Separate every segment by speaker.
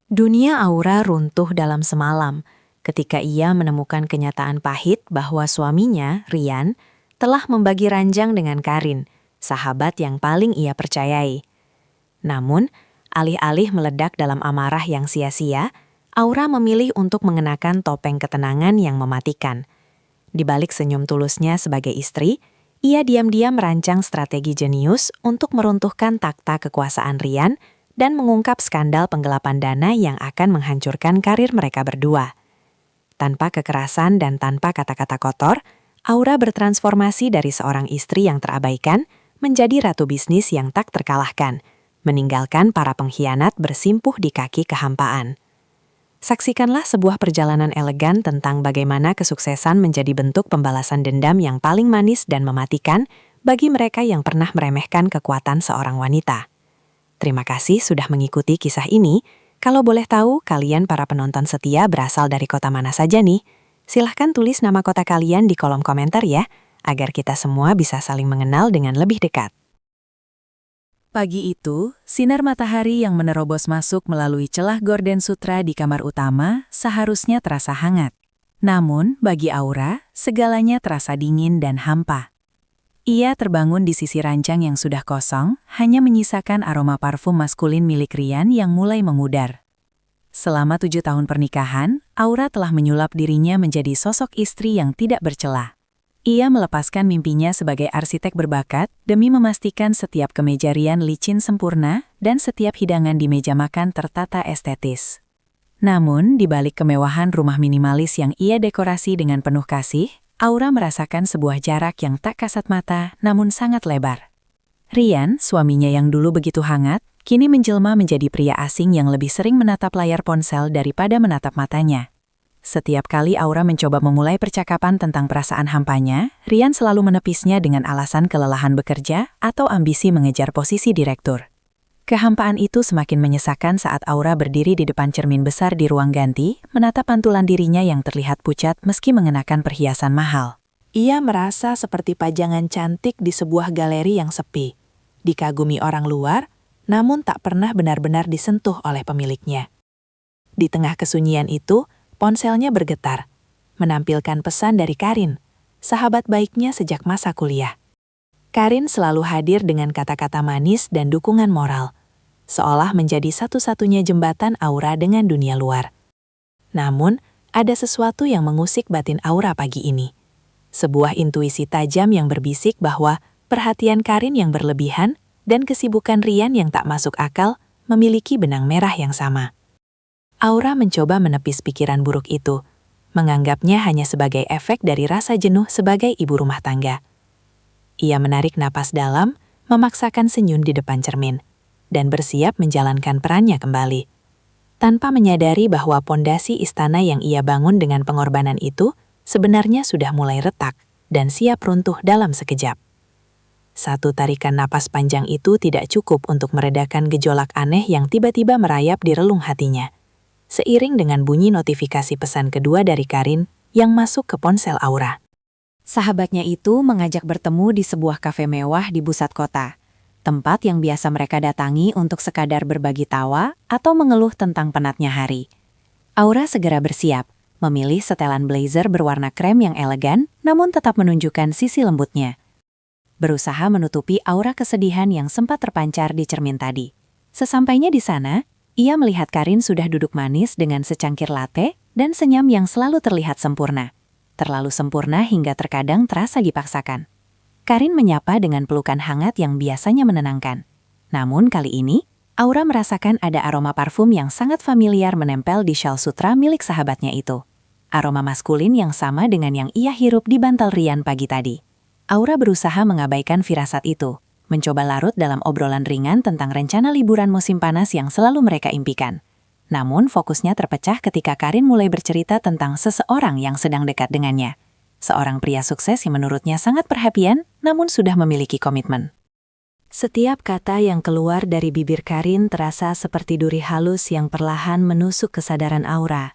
Speaker 1: Dunia Aura runtuh dalam semalam ketika ia menemukan kenyataan pahit bahwa suaminya, Rian, telah membagi ranjang dengan Karin, sahabat yang paling ia percayai. Namun, alih-alih meledak dalam amarah yang sia-sia, Aura memilih untuk mengenakan topeng ketenangan yang mematikan. Di balik senyum tulusnya sebagai istri, ia diam-diam merancang strategi jenius untuk meruntuhkan takhta kekuasaan Rian dan mengungkap skandal penggelapan dana yang akan menghancurkan karir mereka berdua. Tanpa kekerasan dan tanpa kata-kata kotor, Aura bertransformasi dari seorang istri yang terabaikan menjadi ratu bisnis yang tak terkalahkan, meninggalkan para pengkhianat bersimpuh di kaki kehampaan. Saksikanlah sebuah perjalanan elegan tentang bagaimana kesuksesan menjadi bentuk pembalasan dendam yang paling manis dan mematikan bagi mereka yang pernah meremehkan kekuatan seorang wanita. Terima kasih sudah mengikuti kisah ini. Kalau boleh tahu, kalian para penonton setia berasal dari kota mana saja nih? Silahkan tulis nama kota kalian di kolom komentar ya, agar kita semua bisa saling mengenal dengan lebih dekat.
Speaker 2: Pagi itu, sinar matahari yang menerobos masuk melalui celah gorden sutra di kamar utama seharusnya terasa hangat. Namun, bagi Aura, segalanya terasa dingin dan hampa. Ia terbangun di sisi ranjang yang sudah kosong, hanya menyisakan aroma parfum maskulin milik Rian yang mulai memudar. Selama 7 tahun pernikahan, Aura telah menyulap dirinya menjadi sosok istri yang tidak bercelah. Ia melepaskan mimpinya sebagai arsitek berbakat demi memastikan setiap kemeja Rian licin sempurna dan setiap hidangan di meja makan tertata estetis. Namun, di balik kemewahan rumah minimalis yang ia dekorasi dengan penuh kasih, Aura merasakan sebuah jarak yang tak kasat mata namun sangat lebar. Rian, suaminya yang dulu begitu hangat, kini menjelma menjadi pria asing yang lebih sering menatap layar ponsel daripada menatap matanya. Setiap kali Aura mencoba memulai percakapan tentang perasaan hampanya, Rian selalu menepisnya dengan alasan kelelahan bekerja atau ambisi mengejar posisi direktur. Kehampaan itu semakin menyesakan saat Aura berdiri di depan cermin besar di ruang ganti, menatap pantulan dirinya yang terlihat pucat meski mengenakan perhiasan mahal. Ia merasa seperti pajangan cantik di sebuah galeri yang sepi, dikagumi orang luar, namun tak pernah benar-benar disentuh oleh pemiliknya. Di tengah kesunyian itu, ponselnya bergetar, menampilkan pesan dari Karin, sahabat baiknya sejak masa kuliah. Karin selalu hadir dengan kata-kata manis dan dukungan moral, seolah menjadi satu-satunya jembatan Aura dengan dunia luar. Namun, ada sesuatu yang mengusik batin Aura pagi ini. Sebuah intuisi tajam yang berbisik bahwa perhatian Karin yang berlebihan dan kesibukan Rian yang tak masuk akal memiliki benang merah yang sama. Aura mencoba menepis pikiran buruk itu, menganggapnya hanya sebagai efek dari rasa jenuh sebagai ibu rumah tangga. Ia menarik napas dalam, memaksakan senyum di depan cermin, dan bersiap menjalankan perannya kembali. Tanpa menyadari bahwa pondasi istana yang ia bangun dengan pengorbanan itu sebenarnya sudah mulai retak dan siap runtuh dalam sekejap. Satu tarikan napas panjang itu tidak cukup untuk meredakan gejolak aneh yang tiba-tiba merayap di relung hatinya. Seiring dengan bunyi notifikasi pesan kedua dari Karin yang masuk ke ponsel Aura. Sahabatnya itu mengajak bertemu di sebuah kafe mewah di pusat kota, tempat yang biasa mereka datangi untuk sekadar berbagi tawa atau mengeluh tentang penatnya hari. Aura segera bersiap, memilih setelan blazer berwarna krem yang elegan namun tetap menunjukkan sisi lembutnya. Berusaha menutupi aura kesedihan yang sempat terpancar di cermin tadi. Sesampainya di sana, ia melihat Karin sudah duduk manis dengan secangkir latte dan senyum yang selalu terlihat sempurna. Terlalu sempurna hingga terkadang terasa dipaksakan. Karin menyapa dengan pelukan hangat yang biasanya menenangkan. Namun kali ini, Aura merasakan ada aroma parfum yang sangat familiar menempel di shawl sutra milik sahabatnya itu. Aroma maskulin yang sama dengan yang ia hirup di bantal Rian pagi tadi. Aura berusaha mengabaikan firasat itu, mencoba larut dalam obrolan ringan tentang rencana liburan musim panas yang selalu mereka impikan. Namun fokusnya terpecah ketika Karin mulai bercerita tentang seseorang yang sedang dekat dengannya. Seorang pria sukses yang menurutnya sangat perhatian, namun sudah memiliki komitmen. Setiap kata yang keluar dari bibir Karin terasa seperti duri halus yang perlahan menusuk kesadaran Aura,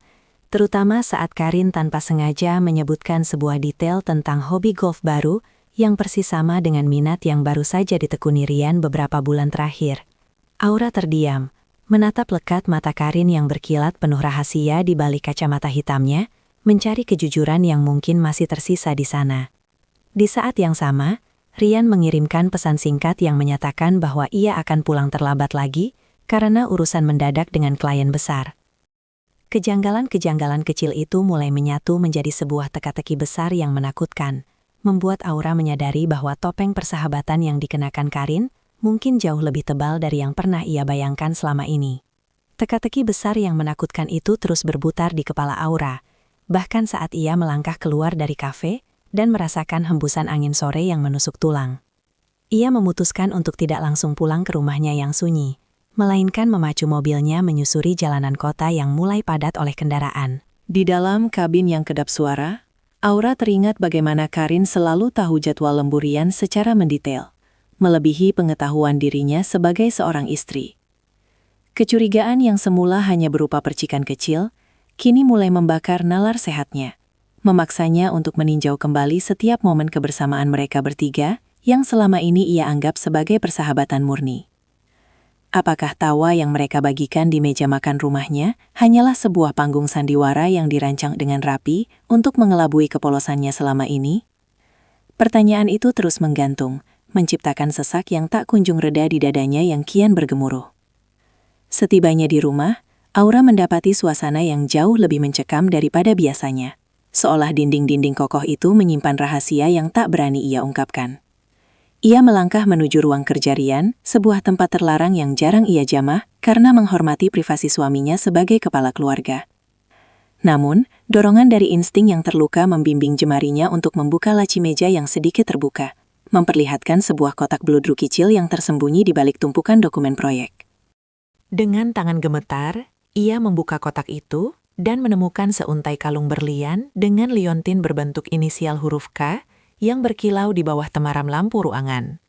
Speaker 2: terutama saat Karin tanpa sengaja menyebutkan sebuah detail tentang hobi golf baru yang persis sama dengan minat yang baru saja ditekuni Rian beberapa bulan terakhir. Aura terdiam,
Speaker 1: menatap lekat mata Karin yang berkilat penuh rahasia di balik kacamata hitamnya, mencari kejujuran yang mungkin masih tersisa di sana. Di saat yang sama, Rian mengirimkan pesan singkat yang menyatakan bahwa ia akan pulang terlambat lagi karena urusan mendadak dengan klien besar. Kejanggalan-kejanggalan kecil itu mulai menyatu menjadi sebuah teka-teki besar yang menakutkan, membuat Aura menyadari bahwa topeng persahabatan yang dikenakan Karin mungkin jauh lebih tebal dari yang pernah ia bayangkan selama ini. Teka-teki besar yang menakutkan itu terus berputar di kepala Aura, bahkan saat ia melangkah keluar dari kafe dan merasakan hembusan angin sore yang menusuk tulang. Ia memutuskan untuk tidak langsung pulang ke rumahnya yang sunyi, melainkan memacu mobilnya menyusuri jalanan kota yang mulai padat oleh kendaraan.
Speaker 2: Di dalam kabin yang kedap suara, Aura teringat bagaimana Karin selalu tahu jadwal lembur Rian secara mendetail, melebihi pengetahuan dirinya sebagai seorang istri. Kecurigaan yang semula hanya berupa percikan kecil, kini mulai membakar nalar sehatnya, memaksanya untuk meninjau kembali setiap momen kebersamaan mereka bertiga yang selama ini ia anggap sebagai persahabatan murni. Apakah tawa yang mereka bagikan di meja makan rumahnya hanyalah sebuah panggung sandiwara yang dirancang dengan rapi untuk mengelabui kepolosannya selama ini? Pertanyaan itu terus menggantung, menciptakan sesak yang tak kunjung reda di dadanya yang kian bergemuruh. Setibanya di rumah, Aura mendapati suasana yang jauh lebih mencekam daripada biasanya, seolah dinding-dinding kokoh itu menyimpan rahasia yang tak berani ia ungkapkan. Ia melangkah menuju ruang kerja Rian, sebuah tempat terlarang yang jarang ia jamah karena menghormati privasi suaminya sebagai kepala keluarga. Namun, dorongan dari insting yang terluka membimbing jemarinya untuk membuka laci meja yang sedikit terbuka, memperlihatkan sebuah kotak beludru kecil yang tersembunyi di balik tumpukan dokumen proyek.
Speaker 1: Dengan tangan gemetar, ia membuka kotak itu dan menemukan seuntai kalung berlian dengan liontin berbentuk inisial huruf K yang berkilau di bawah temaram lampu ruangan.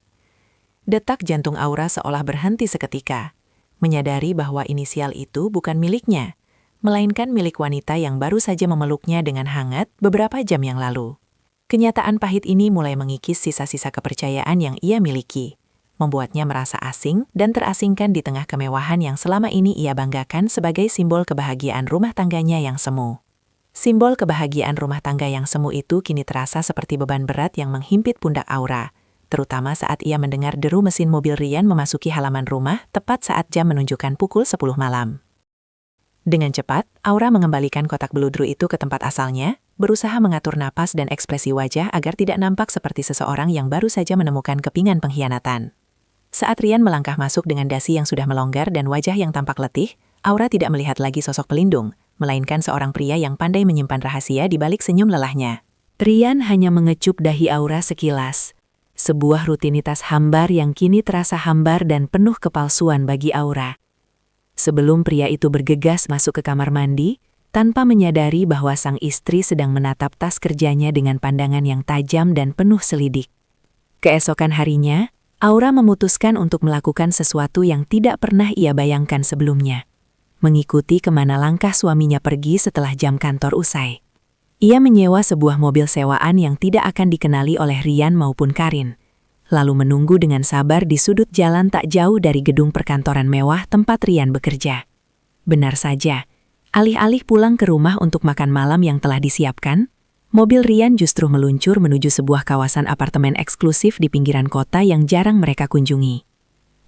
Speaker 1: Detak jantung Aura seolah berhenti seketika, menyadari bahwa inisial itu bukan miliknya, melainkan milik wanita yang baru saja memeluknya dengan hangat beberapa jam yang lalu. Kenyataan pahit ini mulai mengikis sisa-sisa kepercayaan yang ia miliki, membuatnya merasa asing dan terasingkan di tengah kemewahan yang selama ini ia banggakan sebagai simbol kebahagiaan rumah tangganya yang semu. Simbol kebahagiaan rumah tangga yang semu itu kini terasa seperti beban berat yang menghimpit pundak Aura, terutama saat ia mendengar deru mesin mobil Rian memasuki halaman rumah tepat saat jam menunjukkan pukul 10 malam. Dengan cepat, Aura mengembalikan kotak beludru itu ke tempat asalnya, berusaha mengatur napas dan ekspresi wajah agar tidak nampak seperti seseorang yang baru saja menemukan kepingan pengkhianatan. Saat Rian melangkah masuk dengan dasi yang sudah melonggar dan wajah yang tampak letih, Aura tidak melihat lagi sosok pelindung, melainkan seorang pria yang pandai menyimpan rahasia di balik senyum lelahnya. Rian hanya mengecup dahi Aura sekilas. Sebuah rutinitas hambar yang kini terasa hambar dan penuh kepalsuan bagi Aura. Sebelum pria itu bergegas masuk ke kamar mandi, tanpa menyadari bahwa sang istri sedang menatap tas kerjanya dengan pandangan yang tajam dan penuh selidik. Keesokan harinya, Aura memutuskan untuk melakukan sesuatu yang tidak pernah ia bayangkan sebelumnya. Mengikuti kemana langkah suaminya pergi setelah jam kantor usai. Ia menyewa sebuah mobil sewaan yang tidak akan dikenali oleh Rian maupun Karin, lalu menunggu dengan sabar di sudut jalan tak jauh dari gedung perkantoran mewah tempat Rian bekerja. Benar saja, alih-alih pulang ke rumah untuk makan malam yang telah disiapkan, mobil Rian justru meluncur menuju sebuah kawasan apartemen eksklusif di pinggiran kota yang jarang mereka kunjungi.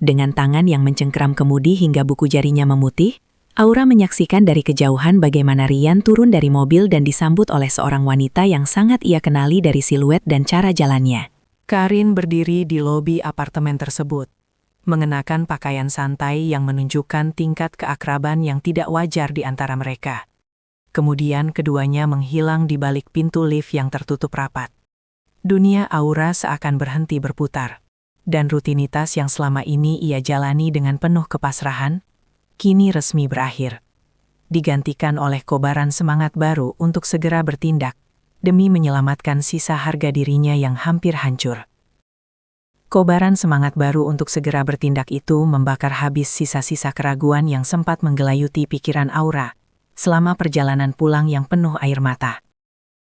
Speaker 1: Dengan tangan yang mencengkeram kemudi hingga buku jarinya memutih, Aura menyaksikan dari kejauhan bagaimana Rian turun dari mobil dan disambut oleh seorang wanita yang sangat ia kenali dari siluet dan cara jalannya.
Speaker 2: Karin berdiri di lobi apartemen tersebut, mengenakan pakaian santai yang menunjukkan tingkat keakraban yang tidak wajar di antara mereka. Kemudian keduanya menghilang di balik pintu lift yang tertutup rapat. Dunia Aura seakan berhenti berputar, dan rutinitas yang selama ini ia jalani dengan penuh kepasrahan, kini resmi berakhir. Digantikan oleh kobaran semangat baru untuk segera bertindak, demi menyelamatkan sisa harga dirinya yang hampir hancur. Kobaran semangat baru untuk segera bertindak itu membakar habis sisa-sisa keraguan yang sempat menggelayuti pikiran Aura selama perjalanan pulang yang penuh air mata.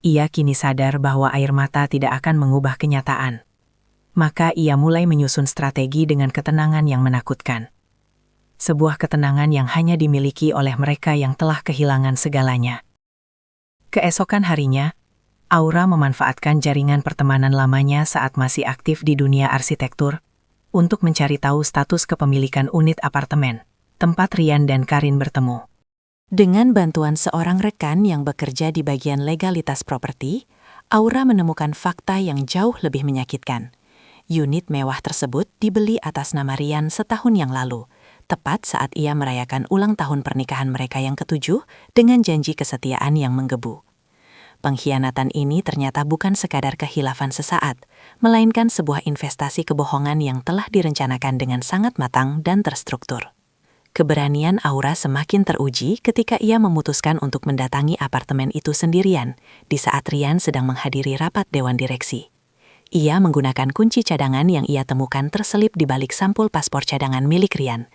Speaker 2: Ia kini sadar bahwa air mata tidak akan mengubah kenyataan. Maka ia mulai menyusun strategi dengan ketenangan yang menakutkan. sebuah ketenangan yang hanya dimiliki oleh mereka yang telah kehilangan segalanya. Keesokan harinya, Aura memanfaatkan jaringan pertemanan lamanya saat masih aktif di dunia arsitektur untuk mencari tahu status kepemilikan unit apartemen, tempat Rian dan Karin bertemu.
Speaker 1: Dengan bantuan seorang rekan yang bekerja di bagian legalitas properti, Aura menemukan fakta yang jauh lebih menyakitkan. Unit mewah tersebut dibeli atas nama Rian setahun yang lalu, tepat saat ia merayakan ulang tahun pernikahan mereka yang ke-7 dengan janji kesetiaan yang menggebu. Pengkhianatan ini ternyata bukan sekadar kehilafan sesaat, melainkan sebuah investasi kebohongan yang telah direncanakan dengan sangat matang dan terstruktur. Keberanian Aura semakin teruji ketika ia memutuskan untuk mendatangi apartemen itu sendirian di saat Rian sedang menghadiri rapat dewan direksi. Ia menggunakan kunci cadangan yang ia temukan terselip di balik sampul paspor cadangan milik Rian.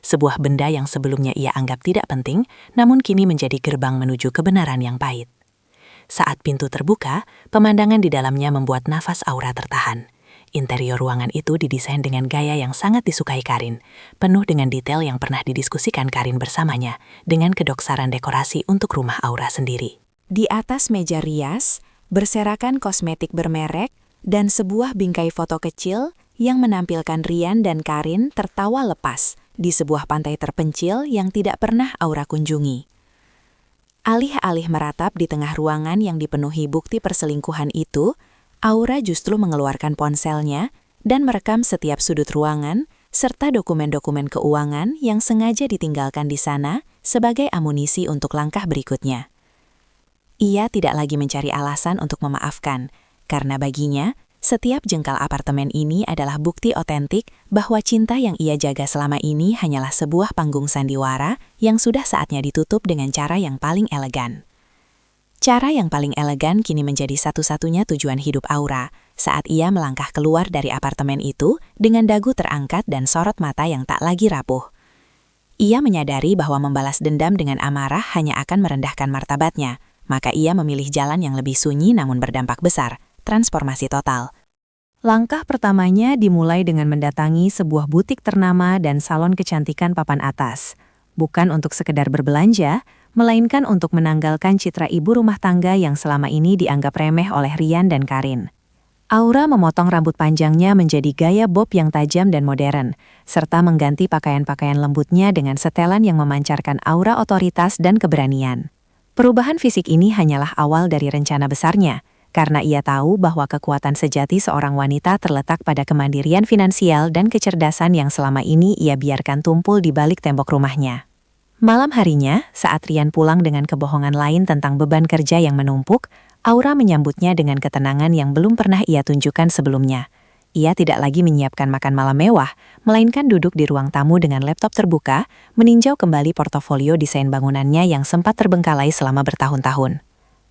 Speaker 1: Sebuah benda yang sebelumnya ia anggap tidak penting, namun kini menjadi gerbang menuju kebenaran yang pahit. Saat pintu terbuka, pemandangan di dalamnya membuat nafas Aura tertahan. Interior ruangan itu didesain dengan gaya yang sangat disukai Karin, penuh dengan detail yang pernah didiskusikan Karin bersamanya, dengan kedoksaran dekorasi untuk rumah Aura sendiri. Di atas meja rias, berserakan kosmetik bermerek, dan sebuah bingkai foto kecil yang menampilkan Rian dan Karin tertawa lepas di sebuah pantai terpencil yang tidak pernah Aura kunjungi. Alih-alih meratap di tengah ruangan yang dipenuhi bukti perselingkuhan itu, Aura justru mengeluarkan ponselnya dan merekam setiap sudut ruangan serta dokumen-dokumen keuangan yang sengaja ditinggalkan di sana sebagai amunisi untuk langkah berikutnya. Ia tidak lagi mencari alasan untuk memaafkan, karena baginya, setiap jengkal apartemen ini adalah bukti otentik bahwa cinta yang ia jaga selama ini hanyalah sebuah panggung sandiwara yang sudah saatnya ditutup dengan cara yang paling elegan. Cara yang paling elegan kini menjadi satu-satunya tujuan hidup Aura saat ia melangkah keluar dari apartemen itu dengan dagu terangkat dan sorot mata yang tak lagi rapuh. Ia menyadari bahwa membalas dendam dengan amarah hanya akan merendahkan martabatnya, maka ia memilih jalan yang lebih sunyi namun berdampak besar, transformasi total. Langkah pertamanya dimulai dengan mendatangi sebuah butik ternama dan salon kecantikan papan atas. Bukan untuk sekedar berbelanja, melainkan untuk menanggalkan citra ibu rumah tangga yang selama ini dianggap remeh oleh Rian dan Karin. Aura memotong rambut panjangnya menjadi gaya bob yang tajam dan modern, serta mengganti pakaian-pakaian lembutnya dengan setelan yang memancarkan aura otoritas dan keberanian. Perubahan fisik ini hanyalah awal dari rencana besarnya, karena ia tahu bahwa kekuatan sejati seorang wanita terletak pada kemandirian finansial dan kecerdasan yang selama ini ia biarkan tumpul di balik tembok rumahnya. Malam harinya, saat Rian pulang dengan kebohongan lain tentang beban kerja yang menumpuk, Aura menyambutnya dengan ketenangan yang belum pernah ia tunjukkan sebelumnya. Ia tidak lagi menyiapkan makan malam mewah, melainkan duduk di ruang tamu dengan laptop terbuka, meninjau kembali portofolio desain bangunannya yang sempat terbengkalai selama bertahun-tahun.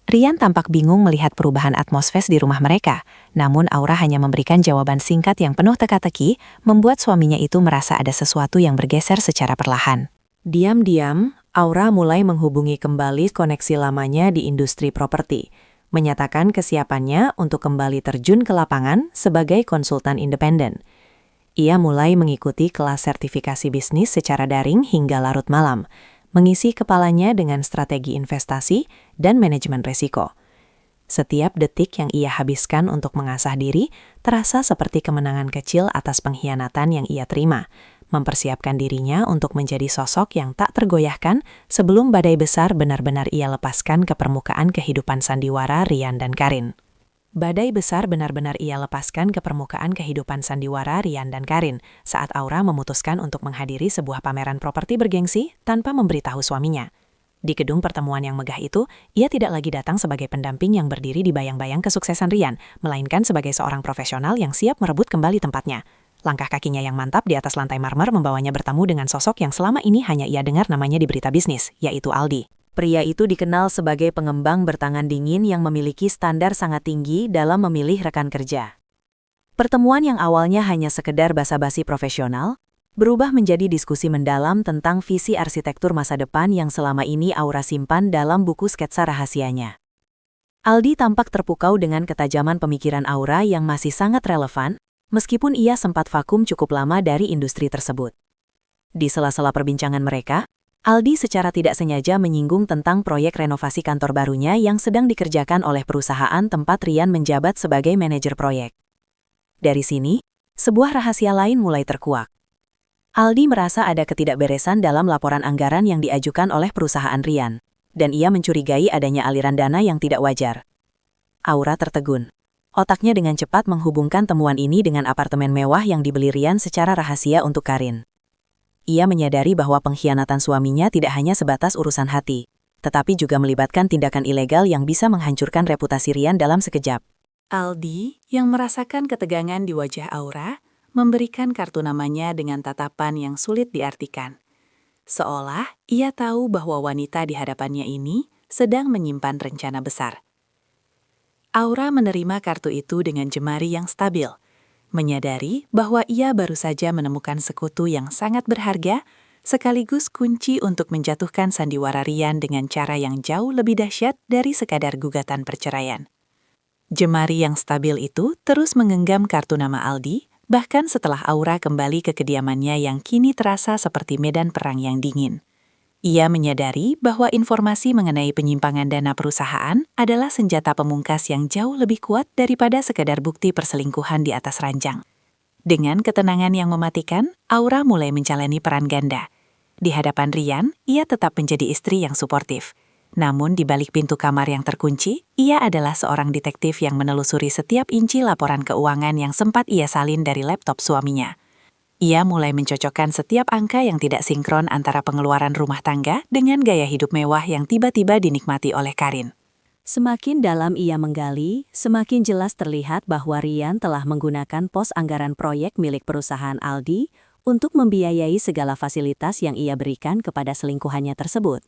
Speaker 1: Rian tampak bingung melihat perubahan atmosfer di rumah mereka, namun Aura hanya memberikan jawaban singkat yang penuh teka-teki, membuat suaminya itu merasa ada sesuatu yang bergeser secara perlahan. Diam-diam, Aura mulai menghubungi kembali koneksi lamanya di industri properti, menyatakan kesiapannya untuk kembali terjun ke lapangan sebagai konsultan independen. Ia mulai mengikuti kelas sertifikasi bisnis secara daring hingga larut malam, mengisi kepalanya dengan strategi investasi dan manajemen risiko. Setiap detik yang ia habiskan untuk mengasah diri terasa seperti kemenangan kecil atas pengkhianatan yang ia terima, mempersiapkan dirinya untuk menjadi sosok yang tak tergoyahkan sebelum badai besar benar-benar ia lepaskan ke permukaan kehidupan sandiwara Rian dan Karin. Badai besar benar-benar ia lepaskan ke permukaan kehidupan sandiwara Rian dan Karin saat Aura memutuskan untuk menghadiri sebuah pameran properti bergengsi tanpa memberitahu suaminya. Di gedung pertemuan yang megah itu, ia tidak lagi datang sebagai pendamping yang berdiri di bayang-bayang kesuksesan Rian, melainkan sebagai seorang profesional yang siap merebut kembali tempatnya. Langkah kakinya yang mantap di atas lantai marmer membawanya bertemu dengan sosok yang selama ini hanya ia dengar namanya di berita bisnis, yaitu Aldi. Pria itu dikenal sebagai pengembang bertangan dingin yang memiliki standar sangat tinggi dalam memilih rekan kerja. Pertemuan yang awalnya hanya sekedar basa-basi profesional, berubah menjadi diskusi mendalam tentang visi arsitektur masa depan yang selama ini Aura simpan dalam buku sketsa rahasianya. Aldi tampak terpukau dengan ketajaman pemikiran Aura yang masih sangat relevan, meskipun ia sempat vakum cukup lama dari industri tersebut. Di sela-sela perbincangan mereka, Aldi secara tidak sengaja menyinggung tentang proyek renovasi kantor barunya yang sedang dikerjakan oleh perusahaan tempat Rian menjabat sebagai manajer proyek. Dari sini, sebuah rahasia lain mulai terkuak. Aldi merasa ada ketidakberesan dalam laporan anggaran yang diajukan oleh perusahaan Rian, dan ia mencurigai adanya aliran dana yang tidak wajar. Aura tertegun. Otaknya dengan cepat menghubungkan temuan ini dengan apartemen mewah yang dibeli Rian secara rahasia untuk Karin. Ia menyadari bahwa pengkhianatan suaminya tidak hanya sebatas urusan hati, tetapi juga melibatkan tindakan ilegal yang bisa menghancurkan reputasi Rian dalam sekejap.
Speaker 2: Aldi, yang merasakan ketegangan di wajah Aura, memberikan kartu namanya dengan tatapan yang sulit diartikan. Seolah ia tahu bahwa wanita di hadapannya ini sedang menyimpan rencana besar. Aura menerima kartu itu dengan jemari yang stabil, menyadari bahwa ia baru saja menemukan sekutu yang sangat berharga, sekaligus kunci untuk menjatuhkan sandiwara Rian dengan cara yang jauh lebih dahsyat dari sekadar gugatan perceraian. Jemari yang stabil itu terus menggenggam kartu nama Aldi, bahkan setelah Aura kembali ke kediamannya yang kini terasa seperti medan perang yang dingin. Ia menyadari bahwa informasi mengenai penyimpangan dana perusahaan adalah senjata pemungkas yang jauh lebih kuat daripada sekadar bukti perselingkuhan di atas ranjang. Dengan ketenangan yang mematikan, Aura mulai menjalani peran ganda. Di hadapan Rian, ia tetap menjadi istri yang suportif. Namun di balik pintu kamar yang terkunci, ia adalah seorang detektif yang menelusuri setiap inci laporan keuangan yang sempat ia salin dari laptop suaminya. Ia mulai mencocokkan setiap angka yang tidak sinkron antara pengeluaran rumah tangga dengan gaya hidup mewah yang tiba-tiba dinikmati oleh Karin.
Speaker 1: Semakin dalam ia menggali, semakin jelas terlihat bahwa Rian telah menggunakan pos anggaran proyek milik perusahaan Aldi untuk membiayai segala fasilitas yang ia berikan kepada selingkuhannya tersebut.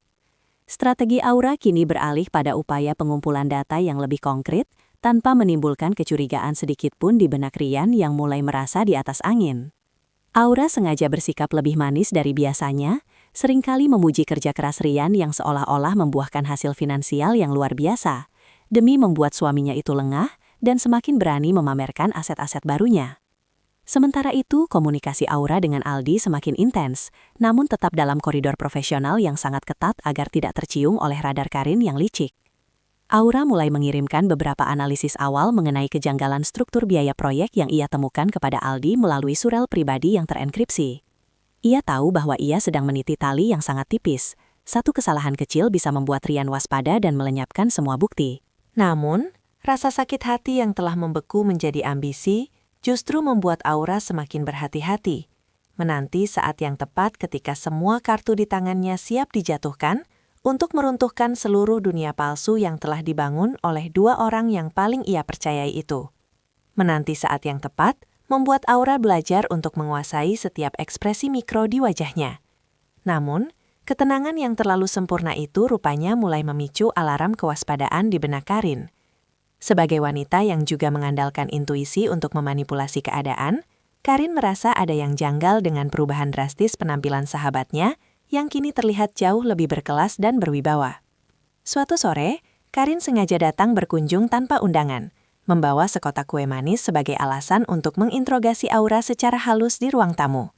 Speaker 1: Strategi Aura kini beralih pada upaya pengumpulan data yang lebih konkret tanpa menimbulkan kecurigaan sedikit pun di benak Rian yang mulai merasa di atas angin. Aura sengaja bersikap lebih manis dari biasanya, seringkali memuji kerja keras Rian yang seolah-olah membuahkan hasil finansial yang luar biasa, demi membuat suaminya itu lengah dan semakin berani memamerkan aset-aset barunya. Sementara itu, komunikasi Aura dengan Aldi semakin intens, namun tetap dalam koridor profesional yang sangat ketat agar tidak tercium oleh radar Karin yang licik. Aura mulai mengirimkan beberapa analisis awal mengenai kejanggalan struktur biaya proyek yang ia temukan kepada Aldi melalui surel pribadi yang terenkripsi. Ia tahu bahwa ia sedang meniti tali yang sangat tipis. Satu kesalahan kecil bisa membuat Rian waspada dan melenyapkan semua bukti. Namun, rasa sakit hati yang telah membeku menjadi ambisi justru membuat Aura semakin berhati-hati. Menanti saat yang tepat ketika semua kartu di tangannya siap dijatuhkan untuk meruntuhkan seluruh dunia palsu yang telah dibangun oleh dua orang yang paling ia percayai itu. Menanti saat yang tepat membuat Aura belajar untuk menguasai setiap ekspresi mikro di wajahnya. Namun, ketenangan yang terlalu sempurna itu rupanya mulai memicu alarm kewaspadaan di benak Karin. Sebagai wanita yang juga mengandalkan intuisi untuk memanipulasi keadaan, Karin merasa ada yang janggal dengan perubahan drastis penampilan sahabatnya yang kini terlihat jauh lebih berkelas dan berwibawa. Suatu sore, Karin sengaja datang berkunjung tanpa undangan, membawa sekotak kue manis sebagai alasan untuk menginterogasi Aura secara halus di ruang tamu.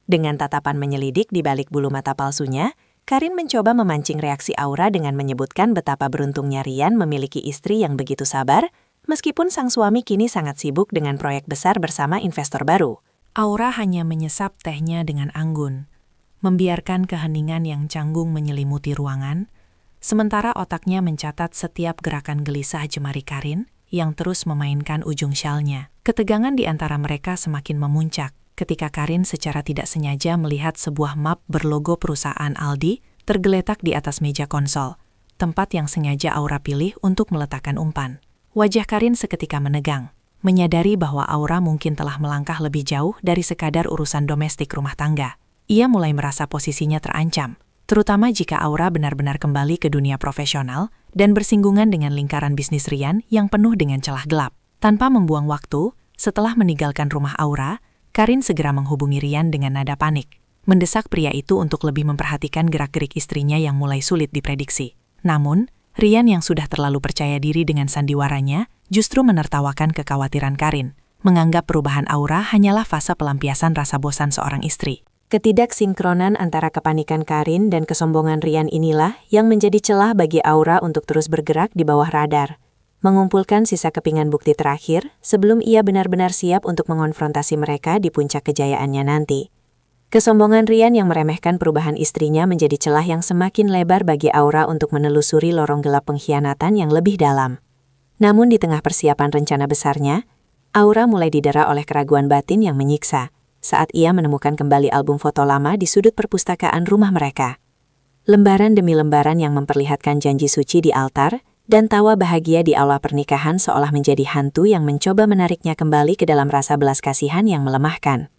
Speaker 1: Dengan tatapan menyelidik di balik bulu mata palsunya, Karin mencoba memancing reaksi Aura dengan menyebutkan betapa beruntungnya Rian memiliki istri yang begitu sabar, meskipun sang suami kini sangat sibuk dengan proyek besar bersama investor baru. Aura hanya menyesap tehnya dengan anggun, membiarkan keheningan yang canggung menyelimuti ruangan, sementara otaknya mencatat setiap gerakan gelisah jemari Karin yang terus memainkan ujung syalnya. Ketegangan di antara mereka semakin memuncak ketika Karin secara tidak sengaja melihat sebuah map berlogo perusahaan Aldi tergeletak di atas meja konsol, tempat yang sengaja Aura pilih untuk meletakkan umpan. Wajah Karin seketika menegang, menyadari bahwa Aura mungkin telah melangkah lebih jauh dari sekadar urusan domestik rumah tangga. Ia mulai merasa posisinya terancam, terutama jika Aura benar-benar kembali ke dunia profesional dan bersinggungan dengan lingkaran bisnis Rian yang penuh dengan celah gelap. Tanpa membuang waktu, setelah meninggalkan rumah Aura, Karin segera menghubungi Rian dengan nada panik, mendesak pria itu untuk lebih memperhatikan gerak-gerik istrinya yang mulai sulit diprediksi. Namun, Rian yang sudah terlalu percaya diri dengan sandiwaranya justru menertawakan kekhawatiran Karin, menganggap perubahan Aura hanyalah fase pelampiasan rasa bosan seorang istri. Ketidaksinkronan antara kepanikan Karin dan kesombongan Rian inilah yang menjadi celah bagi Aura untuk terus bergerak di bawah radar, mengumpulkan sisa kepingan bukti terakhir sebelum ia benar-benar siap untuk mengonfrontasi mereka di puncak kejayaannya nanti. Kesombongan Rian yang meremehkan perubahan istrinya menjadi celah yang semakin lebar bagi Aura untuk menelusuri lorong gelap pengkhianatan yang lebih dalam. Namun di tengah persiapan rencana besarnya, Aura mulai didera oleh keraguan batin yang menyiksa saat ia menemukan kembali album foto lama di sudut perpustakaan rumah mereka. Lembaran demi lembaran yang memperlihatkan janji suci di altar dan tawa bahagia di aula pernikahan seolah menjadi hantu yang mencoba menariknya kembali ke dalam rasa belas kasihan yang melemahkan.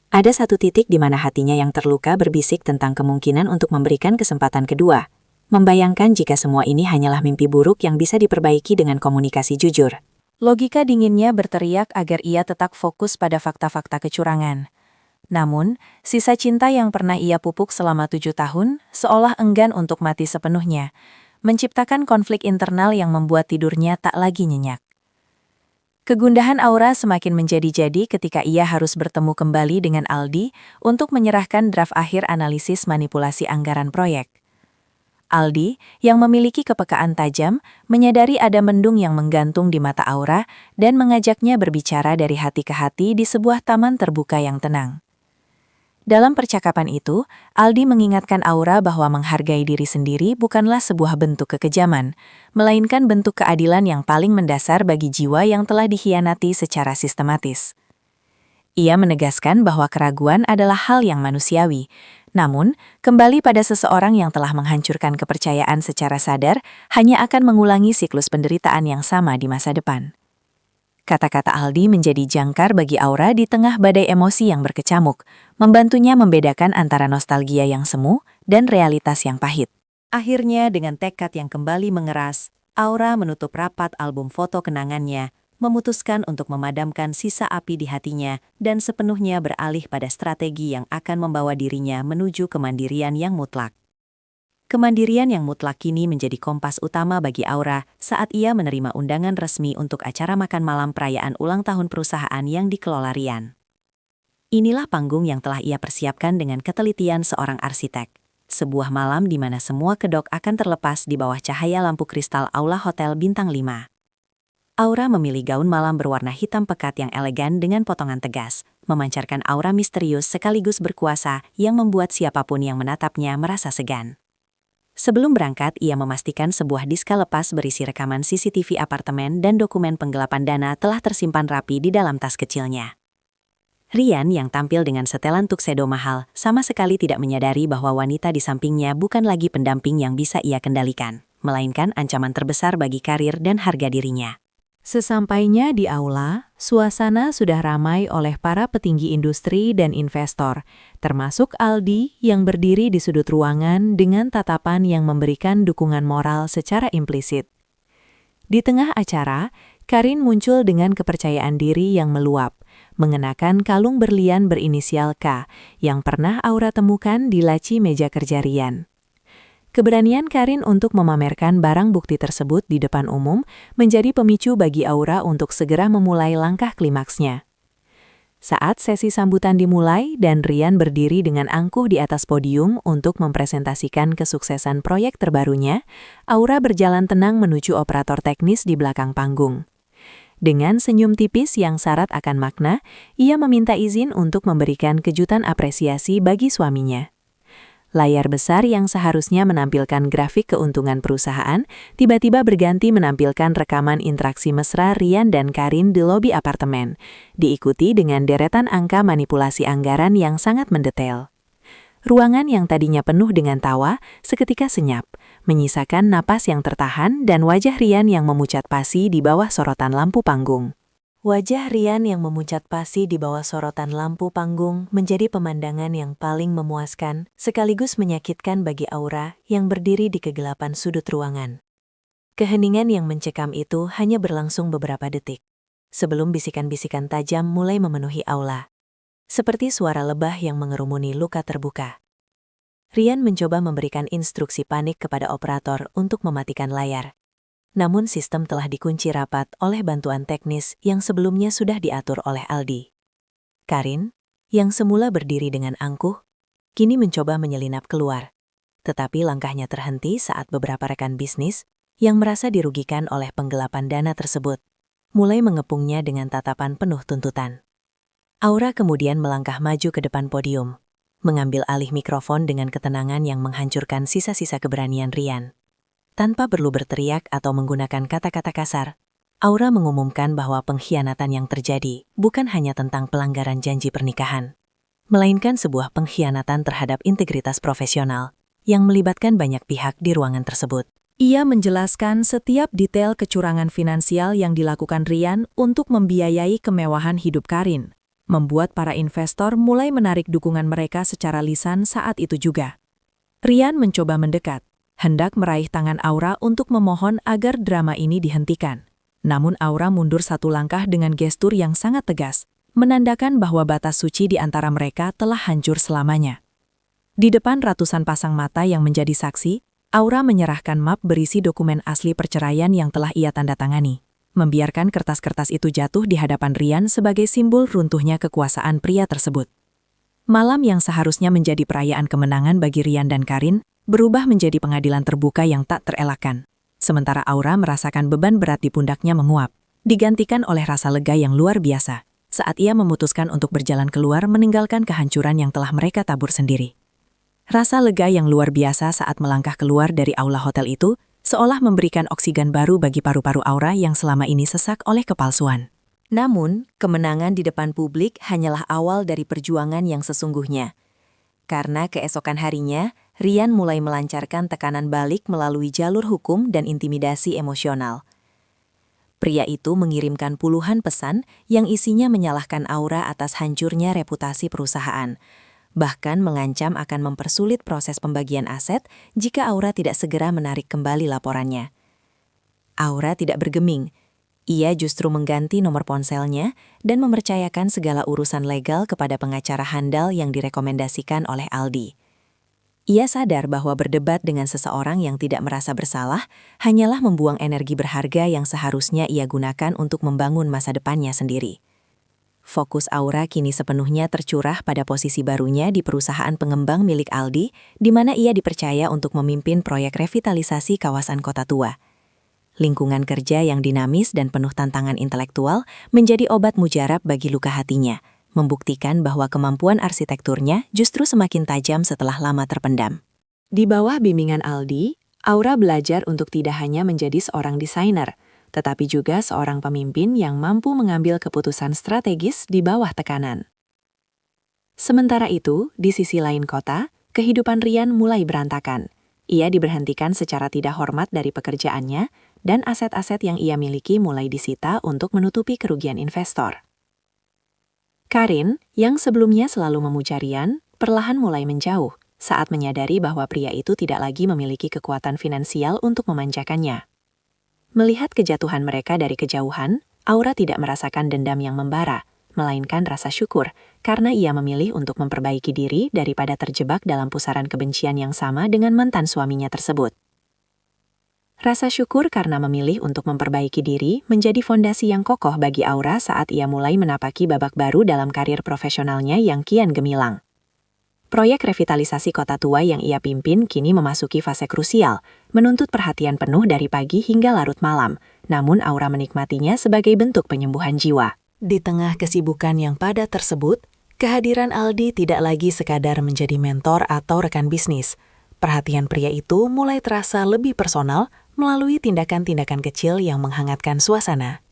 Speaker 1: Ada satu titik di mana hatinya yang terluka berbisik tentang kemungkinan untuk memberikan kesempatan kedua, membayangkan jika semua ini hanyalah mimpi buruk yang bisa diperbaiki dengan komunikasi jujur.
Speaker 2: Logika dinginnya berteriak agar ia tetap fokus pada fakta-fakta kecurangan. Namun, sisa cinta yang pernah ia pupuk selama 7 tahun seolah enggan untuk mati sepenuhnya, menciptakan konflik internal yang membuat tidurnya tak lagi nyenyak. Kegundahan Aura semakin menjadi-jadi ketika ia harus bertemu kembali dengan Aldi untuk menyerahkan draft akhir analisis manipulasi anggaran proyek. Aldi, yang memiliki kepekaan tajam, menyadari ada mendung yang menggantung di mata Aura dan mengajaknya berbicara dari hati ke hati di sebuah taman terbuka yang tenang. Dalam percakapan itu, Aldi mengingatkan Aura bahwa menghargai diri sendiri bukanlah sebuah bentuk kekejaman, melainkan bentuk keadilan yang paling mendasar bagi jiwa yang telah dikhianati secara sistematis. Ia menegaskan bahwa keraguan adalah hal yang manusiawi, namun, kembali pada seseorang yang telah menghancurkan kepercayaan secara sadar hanya akan mengulangi siklus penderitaan yang sama di masa depan. Kata-kata Aldi menjadi jangkar bagi Aura di tengah badai emosi yang berkecamuk, membantunya membedakan antara nostalgia yang semu dan realitas yang pahit. Akhirnya, dengan tekad yang kembali mengeras, Aura menutup rapat album foto kenangannya, memutuskan untuk memadamkan sisa api di hatinya dan sepenuhnya beralih pada strategi yang akan membawa dirinya menuju kemandirian yang mutlak. Kemandirian yang mutlak kini menjadi kompas utama bagi Aura saat ia menerima undangan resmi untuk acara makan malam perayaan ulang tahun perusahaan yang dikelola Rian. Inilah panggung yang telah ia persiapkan dengan ketelitian seorang arsitek. Sebuah malam di mana semua kedok akan terlepas di bawah cahaya lampu kristal aula hotel bintang 5. Aura memilih gaun malam berwarna hitam pekat yang elegan dengan potongan tegas, memancarkan aura misterius sekaligus berkuasa yang membuat siapapun yang menatapnya merasa segan. Sebelum berangkat, ia memastikan sebuah diska lepas berisi rekaman CCTV apartemen dan dokumen penggelapan dana telah tersimpan rapi di dalam tas kecilnya. Rian yang tampil dengan setelan tuxedo mahal sama sekali tidak menyadari bahwa wanita di sampingnya bukan lagi pendamping yang bisa ia kendalikan, melainkan ancaman terbesar bagi karir dan harga dirinya. Sesampainya di aula, suasana sudah ramai oleh para petinggi industri dan investor, termasuk Aldi yang berdiri di sudut ruangan dengan tatapan yang memberikan dukungan moral secara implisit. Di tengah acara, Karin muncul dengan kepercayaan diri yang meluap, mengenakan kalung berlian berinisial K yang pernah Aura temukan di laci meja kerja Rian. Keberanian Karin untuk memamerkan barang bukti tersebut di depan umum menjadi pemicu bagi Aura untuk segera memulai langkah klimaksnya. Saat sesi sambutan dimulai dan Rian berdiri dengan angkuh di atas podium untuk mempresentasikan kesuksesan proyek terbarunya, Aura berjalan tenang menuju operator teknis di belakang panggung. Dengan senyum tipis yang syarat akan makna, ia meminta izin untuk memberikan kejutan apresiasi bagi suaminya. Layar besar yang seharusnya menampilkan grafik keuntungan perusahaan, tiba-tiba berganti menampilkan rekaman interaksi mesra Rian dan Karin di lobi apartemen, diikuti dengan deretan angka manipulasi anggaran yang sangat mendetail. Ruangan yang tadinya penuh dengan tawa, seketika senyap, menyisakan napas yang tertahan dan wajah Rian yang memucat pasi di bawah sorotan lampu panggung. Wajah Rian yang memucat pasi di bawah sorotan lampu panggung menjadi pemandangan yang paling memuaskan sekaligus menyakitkan bagi Aura yang berdiri di kegelapan sudut ruangan. Keheningan yang mencekam itu hanya berlangsung beberapa detik, sebelum bisikan-bisikan tajam mulai memenuhi aula. Seperti suara lebah yang mengerumuni luka terbuka. Rian mencoba memberikan instruksi panik kepada operator untuk mematikan layar. Namun sistem telah dikunci rapat oleh bantuan teknis yang sebelumnya sudah diatur oleh Aldi. Karin, yang semula berdiri dengan angkuh,
Speaker 1: kini mencoba menyelinap keluar. Tetapi langkahnya terhenti saat beberapa rekan bisnis yang merasa dirugikan oleh penggelapan dana tersebut mulai mengepungnya dengan tatapan penuh tuntutan. Aura kemudian melangkah maju ke depan podium, mengambil alih mikrofon dengan ketenangan yang menghancurkan sisa-sisa keberanian Ryan. Tanpa perlu berteriak atau menggunakan kata-kata kasar, Aura mengumumkan bahwa pengkhianatan yang terjadi bukan hanya tentang pelanggaran janji pernikahan, melainkan sebuah pengkhianatan terhadap integritas profesional yang melibatkan banyak pihak di ruangan tersebut.
Speaker 2: Ia menjelaskan setiap detail kecurangan finansial yang dilakukan Ryan untuk membiayai kemewahan hidup Karin, membuat para investor mulai menarik dukungan mereka secara lisan saat itu juga. Ryan mencoba mendekat, hendak meraih tangan Aura untuk memohon agar drama ini dihentikan. Namun Aura mundur satu langkah dengan gestur yang sangat tegas, menandakan bahwa batas suci di antara mereka telah hancur selamanya. Di depan ratusan pasang mata yang menjadi saksi, Aura menyerahkan map berisi dokumen asli perceraian yang telah ia tanda tangani, membiarkan kertas-kertas itu jatuh di hadapan Ryan sebagai simbol runtuhnya kekuasaan pria tersebut. Malam yang seharusnya menjadi perayaan kemenangan bagi Ryan dan Karin, berubah menjadi pengadilan terbuka yang tak terelakkan. Sementara Aura merasakan beban berat di pundaknya menguap, digantikan oleh rasa lega yang luar biasa, saat ia memutuskan untuk berjalan keluar meninggalkan kehancuran yang telah mereka tabur sendiri. Rasa lega yang luar biasa saat melangkah keluar dari aula hotel itu, seolah memberikan oksigen baru bagi paru-paru Aura yang selama ini sesak oleh kepalsuan. Namun, kemenangan di depan publik hanyalah awal dari perjuangan yang sesungguhnya. Karena keesokan harinya, Ryan mulai melancarkan tekanan balik melalui jalur hukum dan intimidasi emosional. Pria itu mengirimkan puluhan pesan yang isinya menyalahkan Aura atas hancurnya reputasi perusahaan, bahkan mengancam akan mempersulit proses pembagian aset jika Aura tidak segera menarik kembali laporannya. Aura tidak bergeming. Ia justru mengganti nomor ponselnya dan mempercayakan segala urusan legal kepada pengacara handal yang direkomendasikan oleh Aldi. Ia sadar bahwa berdebat dengan seseorang yang tidak merasa bersalah hanyalah membuang energi berharga yang seharusnya ia gunakan untuk membangun masa depannya sendiri. Fokus Aura kini sepenuhnya tercurah pada posisi barunya di perusahaan pengembang milik Aldi, di mana ia dipercaya untuk memimpin proyek revitalisasi kawasan kota tua. Lingkungan kerja yang dinamis dan penuh tantangan intelektual menjadi obat mujarab bagi luka hatinya, membuktikan bahwa kemampuan arsitekturnya justru semakin tajam setelah lama terpendam. Di bawah bimbingan Aldi, Aura belajar untuk tidak hanya menjadi seorang desainer, tetapi juga seorang pemimpin yang mampu mengambil keputusan strategis di bawah tekanan. Sementara itu, di sisi lain kota, kehidupan Ryan mulai berantakan. Ia diberhentikan secara tidak hormat dari pekerjaannya, dan aset-aset yang ia miliki mulai disita untuk menutupi kerugian investor. Karin, yang sebelumnya selalu memuja Ryan, perlahan mulai menjauh saat menyadari bahwa pria itu tidak lagi memiliki kekuatan finansial untuk memanjakannya. Melihat kejatuhan mereka dari kejauhan, Aura tidak merasakan dendam yang membara, melainkan rasa syukur karena ia memilih untuk memperbaiki diri daripada terjebak dalam pusaran kebencian yang sama dengan mantan suaminya tersebut. Rasa syukur karena memilih untuk memperbaiki diri menjadi fondasi yang kokoh bagi Aura saat ia mulai menapaki babak baru dalam karir profesionalnya yang kian gemilang. Proyek revitalisasi kota tua yang ia pimpin kini memasuki fase krusial, menuntut perhatian penuh dari pagi hingga larut malam, namun Aura menikmatinya sebagai bentuk penyembuhan jiwa. Di tengah kesibukan yang padat tersebut, kehadiran Aldi tidak lagi sekadar menjadi mentor atau rekan bisnis. Perhatian pria itu mulai terasa lebih personal melalui tindakan-tindakan kecil yang menghangatkan suasana.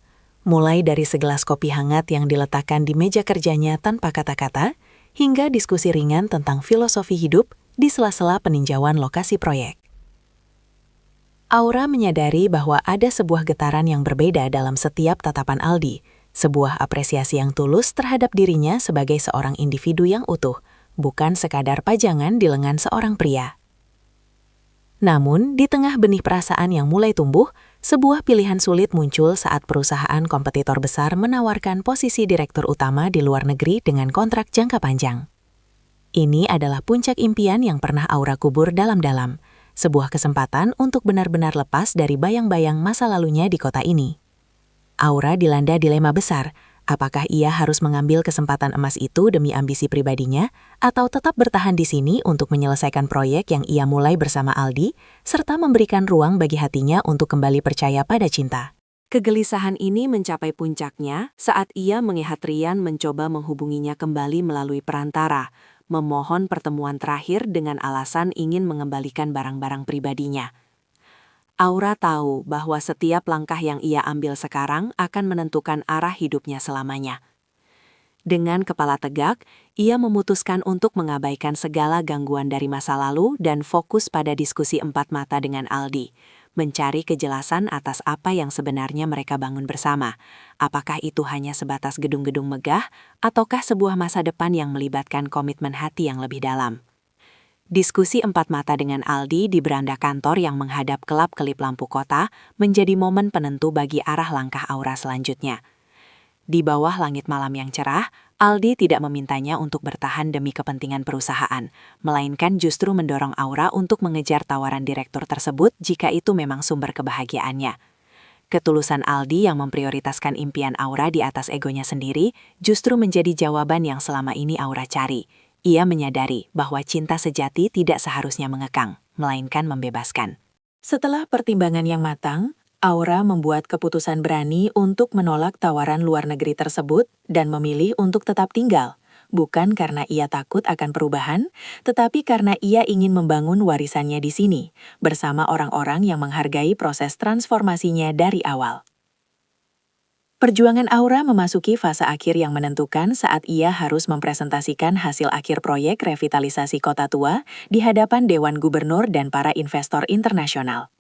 Speaker 2: Mulai dari segelas kopi hangat yang diletakkan di meja kerjanya tanpa kata-kata, hingga diskusi ringan tentang filosofi hidup di sela-sela peninjauan lokasi proyek. Aura menyadari bahwa ada sebuah getaran yang berbeda dalam setiap tatapan Aldi, sebuah apresiasi yang tulus terhadap dirinya sebagai seorang individu yang utuh, bukan sekadar pajangan di lengan seorang pria. Namun, di tengah benih perasaan yang mulai tumbuh, sebuah pilihan sulit muncul saat perusahaan kompetitor besar menawarkan posisi direktur utama di luar negeri dengan kontrak jangka panjang. Ini adalah puncak impian yang pernah Aura kubur dalam-dalam, sebuah kesempatan untuk benar-benar lepas dari bayang-bayang masa lalunya di kota ini. Aura dilanda dilema besar,
Speaker 1: Apakah ia harus mengambil kesempatan emas itu demi ambisi pribadinya, atau tetap bertahan di sini untuk menyelesaikan proyek yang ia mulai bersama Aldi, serta memberikan ruang bagi hatinya untuk kembali percaya pada cinta? Kegelisahan ini mencapai puncaknya saat ia melihat Rian mencoba menghubunginya kembali melalui perantara, memohon pertemuan terakhir dengan alasan ingin mengembalikan barang-barang pribadinya. Aura tahu bahwa setiap langkah yang ia ambil sekarang akan menentukan arah hidupnya selamanya. Dengan kepala tegak, ia memutuskan untuk mengabaikan segala gangguan dari masa lalu dan fokus pada diskusi empat mata dengan Aldi, mencari kejelasan atas apa yang sebenarnya mereka bangun bersama. Apakah itu hanya sebatas gedung-gedung megah, ataukah sebuah masa depan yang melibatkan komitmen hati yang lebih dalam? Diskusi empat mata dengan Aldi di beranda kantor yang menghadap kelap-kelip lampu kota menjadi momen penentu bagi arah langkah Aura selanjutnya. Di bawah langit malam yang cerah, Aldi tidak memintanya untuk bertahan demi kepentingan perusahaan, melainkan justru mendorong Aura untuk mengejar tawaran direktur tersebut jika itu memang sumber kebahagiaannya. Ketulusan Aldi yang memprioritaskan impian Aura di atas egonya sendiri justru menjadi jawaban yang selama ini Aura cari. Ia menyadari bahwa cinta sejati tidak seharusnya mengekang, melainkan membebaskan. Setelah pertimbangan yang matang, Aura membuat keputusan berani untuk menolak tawaran luar negeri tersebut dan memilih untuk tetap tinggal, bukan karena ia takut akan perubahan, tetapi karena ia ingin membangun warisannya di sini, bersama orang-orang yang menghargai proses transformasinya dari awal. Perjuangan Aura memasuki fase akhir yang menentukan saat ia harus mempresentasikan hasil akhir proyek revitalisasi Kota Tua di hadapan Dewan Gubernur dan para investor internasional.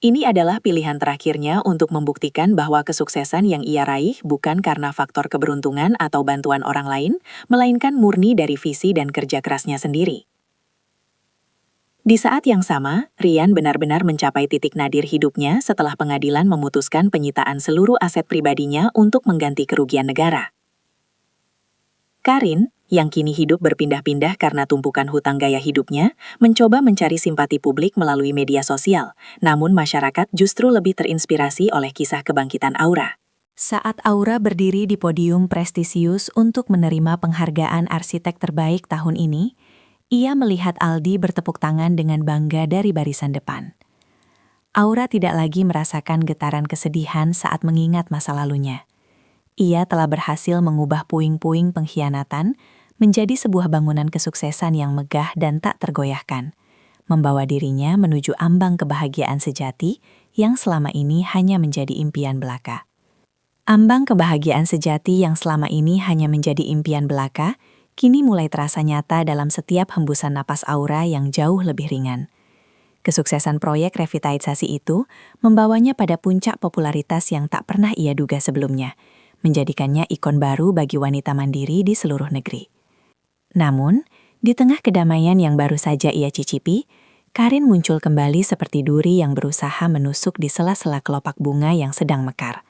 Speaker 1: Ini adalah pilihan terakhirnya untuk membuktikan bahwa kesuksesan yang ia raih bukan karena faktor keberuntungan atau bantuan orang lain, melainkan murni dari visi dan kerja kerasnya sendiri. Di saat yang sama, Rian benar-benar mencapai titik nadir hidupnya setelah pengadilan memutuskan penyitaan seluruh aset pribadinya untuk mengganti kerugian negara. Karin, yang kini hidup berpindah-pindah karena tumpukan hutang gaya hidupnya, mencoba mencari simpati publik melalui media sosial, namun masyarakat justru lebih terinspirasi oleh kisah kebangkitan Aura. Saat Aura berdiri di podium prestisius untuk menerima penghargaan arsitek terbaik tahun ini, ia melihat Aldi bertepuk tangan dengan bangga dari barisan depan. Aura tidak lagi merasakan getaran kesedihan saat mengingat masa lalunya. Ia telah berhasil mengubah puing-puing pengkhianatan menjadi sebuah bangunan kesuksesan yang megah dan tak tergoyahkan, membawa dirinya menuju ambang kebahagiaan sejati yang selama ini hanya menjadi impian belaka. Ambang kebahagiaan sejati yang selama ini hanya menjadi impian belaka, kini mulai terasa nyata dalam setiap hembusan napas Aura yang jauh lebih ringan. Kesuksesan proyek revitalisasi itu membawanya pada puncak popularitas yang tak pernah ia duga sebelumnya, menjadikannya ikon baru bagi wanita mandiri di seluruh negeri. Namun, di tengah kedamaian yang baru saja ia cicipi, Karin muncul kembali seperti duri yang berusaha menusuk di sela-sela kelopak bunga yang sedang mekar.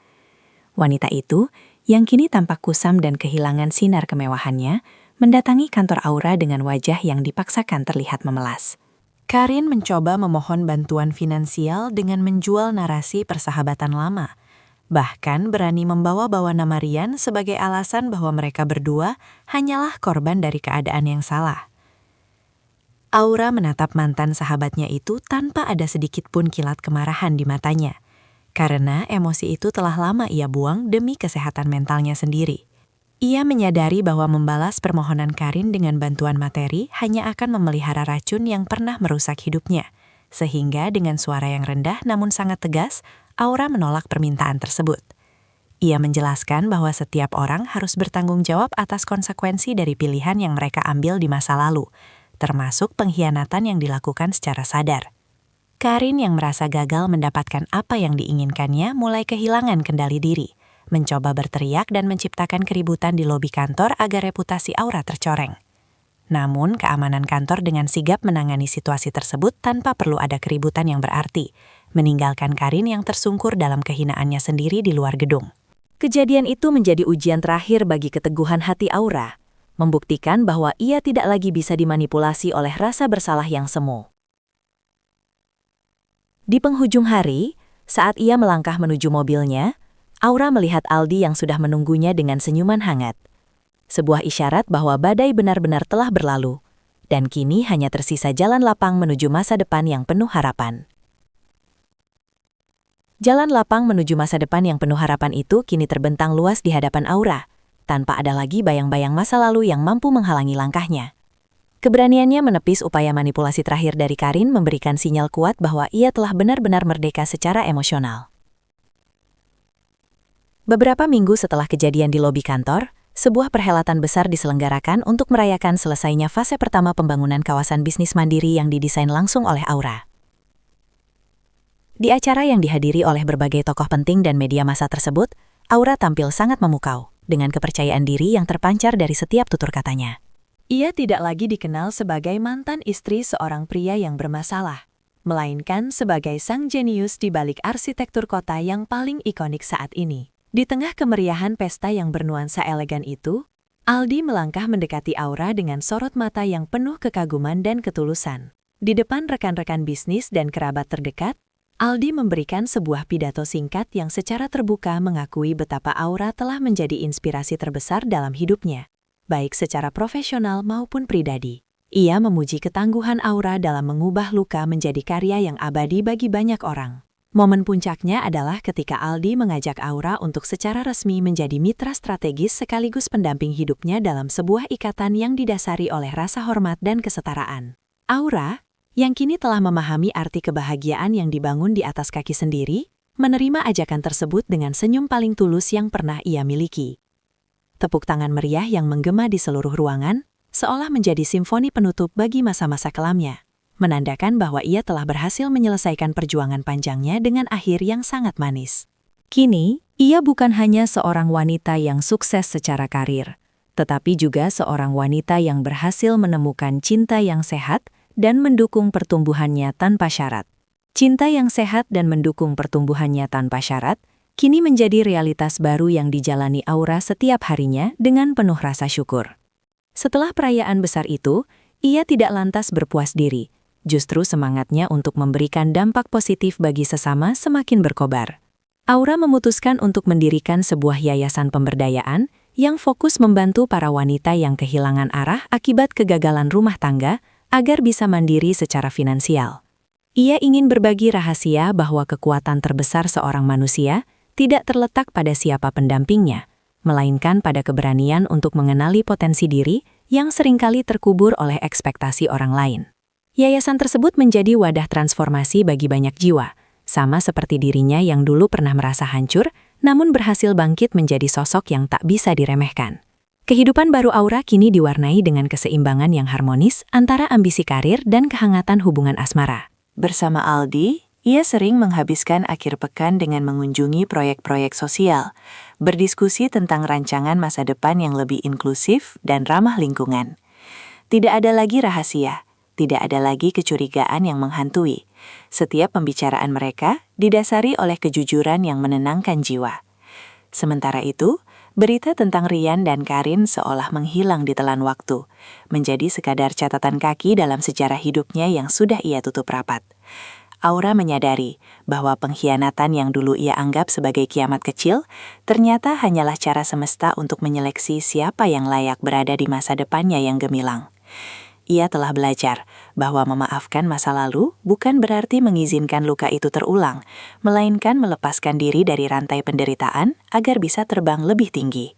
Speaker 1: Wanita itu, yang kini tampak kusam dan kehilangan sinar kemewahannya, mendatangi kantor Aura dengan wajah yang dipaksakan terlihat memelas. Karin mencoba memohon bantuan finansial dengan menjual narasi persahabatan lama, bahkan berani membawa-bawa nama Rian sebagai alasan bahwa mereka berdua hanyalah korban dari keadaan yang salah. Aura menatap mantan sahabatnya itu tanpa ada sedikit pun kilat kemarahan di matanya, karena emosi itu telah lama ia buang demi kesehatan mentalnya sendiri. Ia menyadari bahwa membalas permohonan Karin dengan bantuan materi hanya akan memelihara racun yang pernah merusak hidupnya, sehingga dengan suara yang rendah namun sangat tegas, Aura menolak permintaan tersebut. Ia menjelaskan bahwa setiap orang harus bertanggung jawab atas konsekuensi dari pilihan yang mereka ambil di masa lalu, termasuk pengkhianatan yang dilakukan secara sadar. Karin yang merasa gagal mendapatkan apa yang diinginkannya mulai kehilangan kendali diri, mencoba berteriak dan menciptakan keributan di lobi kantor agar reputasi Aura tercoreng. Namun, keamanan kantor dengan sigap menangani situasi tersebut tanpa perlu ada keributan yang berarti, meninggalkan Karin yang tersungkur dalam kehinaannya sendiri di luar gedung. Kejadian itu menjadi ujian terakhir bagi keteguhan hati Aura, membuktikan bahwa ia tidak lagi bisa dimanipulasi oleh rasa bersalah yang semu. Di penghujung hari, saat ia melangkah menuju mobilnya, Aura melihat Aldi yang sudah menunggunya dengan senyuman hangat. Sebuah isyarat bahwa badai benar-benar telah berlalu, dan kini hanya tersisa jalan lapang menuju masa depan yang penuh harapan. Jalan lapang menuju masa depan yang penuh harapan itu kini terbentang luas di hadapan Aura, tanpa ada lagi bayang-bayang masa lalu yang mampu menghalangi langkahnya. Keberaniannya menepis upaya manipulasi terakhir dari Karin memberikan sinyal kuat bahwa ia telah benar-benar merdeka secara emosional. Beberapa minggu setelah kejadian di lobi kantor, sebuah perhelatan besar diselenggarakan untuk merayakan selesainya fase pertama pembangunan kawasan bisnis mandiri yang didesain langsung oleh Aura. Di acara yang dihadiri oleh berbagai tokoh penting dan media massa tersebut, Aura tampil sangat memukau, dengan kepercayaan diri yang terpancar dari setiap tutur katanya. Ia tidak lagi dikenal sebagai mantan istri seorang pria yang bermasalah, melainkan sebagai sang jenius di balik arsitektur kota yang paling ikonik saat ini. Di tengah kemeriahan pesta yang bernuansa elegan itu, Aldi melangkah mendekati Aura dengan sorot mata yang penuh kekaguman dan ketulusan. Di depan rekan-rekan bisnis dan kerabat terdekat, Aldi memberikan sebuah pidato singkat yang secara terbuka mengakui betapa Aura telah menjadi inspirasi terbesar dalam hidupnya, baik secara profesional maupun pribadi. Ia memuji ketangguhan Aura dalam mengubah luka menjadi karya yang abadi bagi banyak orang. Momen puncaknya adalah ketika Aldi mengajak Aura untuk secara resmi menjadi mitra strategis sekaligus pendamping hidupnya dalam sebuah ikatan yang didasari oleh rasa hormat dan kesetaraan. Aura, yang kini telah memahami arti kebahagiaan yang dibangun di atas kaki sendiri, menerima ajakan tersebut dengan senyum paling tulus yang pernah ia miliki. Tepuk tangan meriah yang menggema di seluruh ruangan, seolah menjadi simfoni penutup bagi masa-masa kelamnya, menandakan bahwa ia telah berhasil menyelesaikan perjuangan panjangnya dengan akhir yang sangat manis. Kini, ia bukan hanya seorang wanita yang sukses secara karir, tetapi juga seorang wanita yang berhasil menemukan cinta yang sehat dan mendukung pertumbuhannya tanpa syarat. Cinta yang sehat dan mendukung pertumbuhannya tanpa syarat kini menjadi realitas baru yang dijalani Aura setiap harinya dengan penuh rasa syukur. Setelah perayaan besar itu, ia tidak lantas berpuas diri. Justru semangatnya untuk memberikan dampak positif bagi sesama semakin berkobar. Aura memutuskan untuk mendirikan sebuah yayasan pemberdayaan yang fokus membantu para wanita yang kehilangan arah akibat kegagalan rumah tangga agar bisa mandiri secara finansial. Ia ingin berbagi rahasia bahwa kekuatan terbesar seorang manusia tidak terletak pada siapa pendampingnya, melainkan pada keberanian untuk mengenali potensi diri yang seringkali terkubur oleh ekspektasi orang lain. Yayasan tersebut menjadi wadah transformasi bagi banyak jiwa, sama seperti dirinya yang dulu pernah merasa hancur, namun berhasil bangkit menjadi sosok yang tak bisa diremehkan. Kehidupan baru Aura kini diwarnai dengan keseimbangan yang harmonis antara ambisi karir dan kehangatan hubungan asmara. Bersama Aldi, ia sering menghabiskan akhir pekan dengan mengunjungi proyek-proyek sosial, berdiskusi tentang rancangan masa depan yang lebih inklusif dan ramah lingkungan. Tidak ada lagi rahasia. Tidak ada lagi kecurigaan yang menghantui. Setiap pembicaraan mereka didasari oleh kejujuran yang menenangkan jiwa. Sementara itu, berita tentang Rian dan Karin seolah menghilang di telan waktu, menjadi sekadar catatan kaki dalam sejarah hidupnya yang sudah ia tutup rapat. Aura menyadari bahwa pengkhianatan yang dulu ia anggap sebagai kiamat kecil, ternyata hanyalah cara semesta untuk menyeleksi siapa yang layak berada di masa depannya yang gemilang. Ia telah belajar bahwa memaafkan masa lalu bukan berarti mengizinkan luka itu terulang, melainkan melepaskan diri dari rantai penderitaan agar bisa terbang lebih tinggi.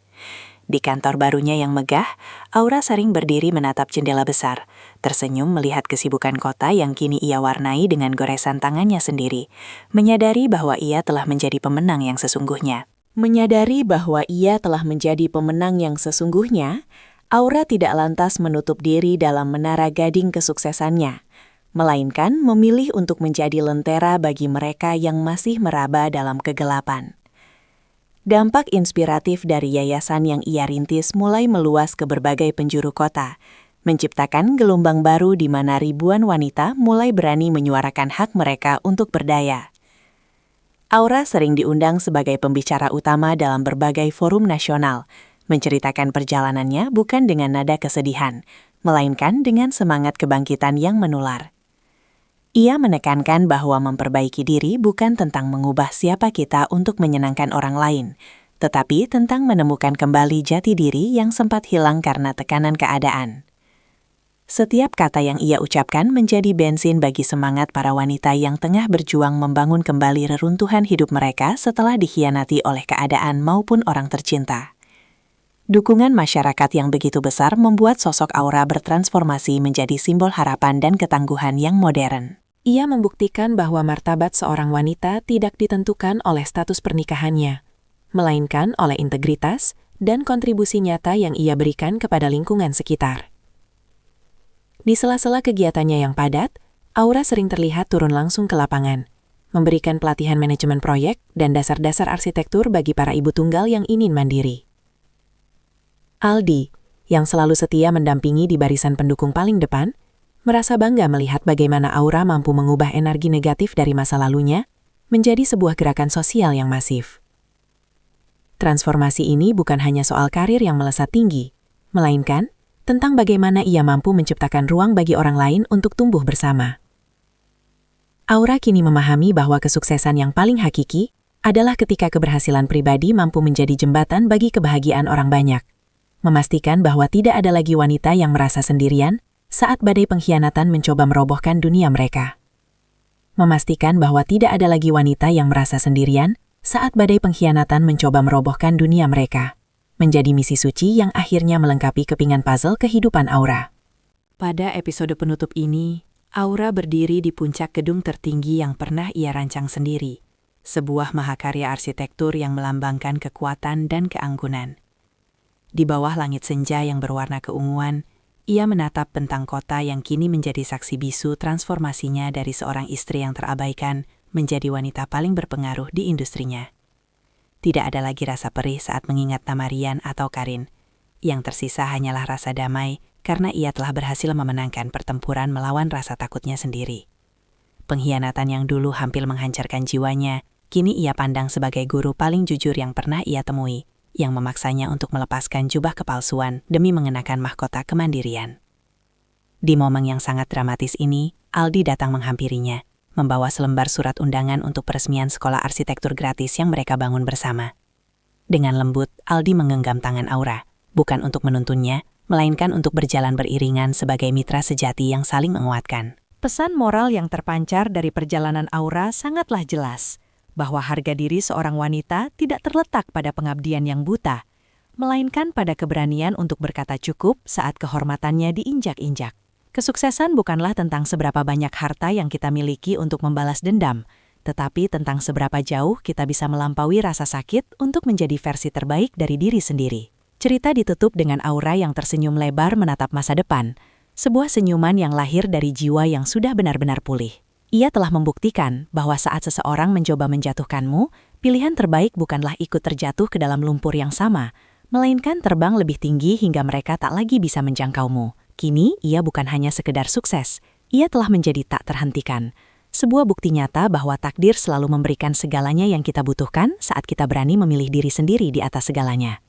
Speaker 1: Di kantor barunya yang megah, Aura sering berdiri menatap jendela besar, tersenyum melihat kesibukan kota yang kini ia warnai dengan goresan tangannya sendiri, menyadari bahwa ia telah menjadi pemenang yang sesungguhnya. Menyadari bahwa ia telah menjadi pemenang yang sesungguhnya, Aura tidak lantas menutup diri dalam menara gading kesuksesannya, melainkan memilih untuk menjadi lentera bagi mereka yang masih meraba dalam kegelapan. Dampak inspiratif dari yayasan yang ia rintis mulai meluas ke berbagai penjuru kota, menciptakan gelombang baru di mana ribuan wanita mulai berani menyuarakan hak mereka untuk berdaya. Aura sering diundang sebagai pembicara utama dalam berbagai forum nasional, menceritakan perjalanannya bukan dengan nada kesedihan, melainkan dengan semangat kebangkitan yang menular.
Speaker 2: Ia menekankan bahwa memperbaiki diri bukan tentang mengubah siapa kita untuk menyenangkan orang lain, tetapi tentang menemukan kembali jati diri yang sempat hilang karena tekanan keadaan. Setiap kata yang ia ucapkan menjadi bensin bagi semangat para wanita yang tengah berjuang membangun kembali reruntuhan hidup mereka setelah dikhianati oleh keadaan maupun orang tercinta. Dukungan masyarakat yang begitu besar membuat sosok Aura bertransformasi menjadi simbol harapan dan ketangguhan yang modern. Ia membuktikan bahwa martabat seorang wanita tidak ditentukan oleh status pernikahannya, melainkan oleh integritas dan kontribusi nyata yang ia berikan kepada lingkungan sekitar. Di sela-sela kegiatannya yang padat, Aura sering terlihat turun langsung ke lapangan, memberikan pelatihan manajemen proyek dan dasar-dasar arsitektur bagi para ibu tunggal yang ingin mandiri. Aldi, yang selalu setia mendampingi di barisan pendukung paling depan, merasa bangga melihat bagaimana Aura mampu mengubah energi negatif dari masa lalunya menjadi sebuah gerakan sosial yang masif. Transformasi ini bukan hanya soal karir yang melesat tinggi, melainkan tentang bagaimana ia mampu menciptakan ruang bagi orang lain untuk tumbuh bersama. Aura kini memahami bahwa kesuksesan yang paling hakiki adalah ketika keberhasilan pribadi mampu menjadi jembatan bagi kebahagiaan orang banyak, memastikan bahwa tidak ada lagi wanita yang merasa sendirian saat badai pengkhianatan mencoba merobohkan dunia mereka. Memastikan bahwa tidak ada lagi wanita yang merasa sendirian saat badai pengkhianatan mencoba merobohkan dunia mereka, menjadi misi suci yang akhirnya melengkapi kepingan puzzle kehidupan Aura. Pada episode penutup ini, Aura berdiri di puncak gedung tertinggi yang pernah ia rancang sendiri, sebuah mahakarya arsitektur yang melambangkan kekuatan dan keanggunan. Di bawah langit senja yang berwarna keunguan, ia menatap bentang kota yang kini menjadi saksi bisu transformasinya dari seorang istri yang terabaikan menjadi wanita paling berpengaruh di industrinya. Tidak ada lagi rasa perih saat mengingat nama Rian atau Karin. Yang tersisa hanyalah rasa damai karena ia telah berhasil memenangkan pertempuran melawan rasa takutnya sendiri. Pengkhianatan yang dulu hampir menghancurkan jiwanya, kini ia pandang sebagai guru paling jujur yang pernah ia temui, yang memaksanya untuk melepaskan jubah kepalsuan demi mengenakan mahkota kemandirian. Di momen yang sangat dramatis ini, Aldi datang menghampirinya, membawa selembar surat undangan untuk peresmian sekolah arsitektur gratis yang mereka bangun bersama. Dengan lembut, Aldi menggenggam tangan Aura, bukan untuk menuntunnya, melainkan untuk berjalan beriringan sebagai mitra sejati yang saling menguatkan.
Speaker 1: Pesan moral yang terpancar dari perjalanan Aura sangatlah jelas, bahwa harga diri seorang wanita tidak terletak pada pengabdian yang buta, melainkan pada keberanian untuk berkata cukup saat kehormatannya diinjak-injak. Kesuksesan bukanlah tentang seberapa banyak harta yang kita miliki untuk membalas dendam, tetapi tentang seberapa jauh kita bisa melampaui rasa sakit untuk menjadi versi terbaik dari diri sendiri. Cerita ditutup dengan Aura yang tersenyum lebar menatap masa depan, sebuah senyuman yang lahir dari jiwa yang sudah benar-benar pulih. Ia telah membuktikan bahwa saat seseorang mencoba menjatuhkanmu, pilihan terbaik bukanlah ikut terjatuh ke dalam lumpur yang sama, melainkan terbang lebih tinggi hingga mereka tak lagi bisa menjangkaumu. Kini, ia bukan hanya sekedar sukses, ia telah menjadi tak terhentikan. Sebuah bukti nyata bahwa takdir selalu memberikan segalanya yang kita butuhkan saat kita berani memilih diri sendiri di atas segalanya.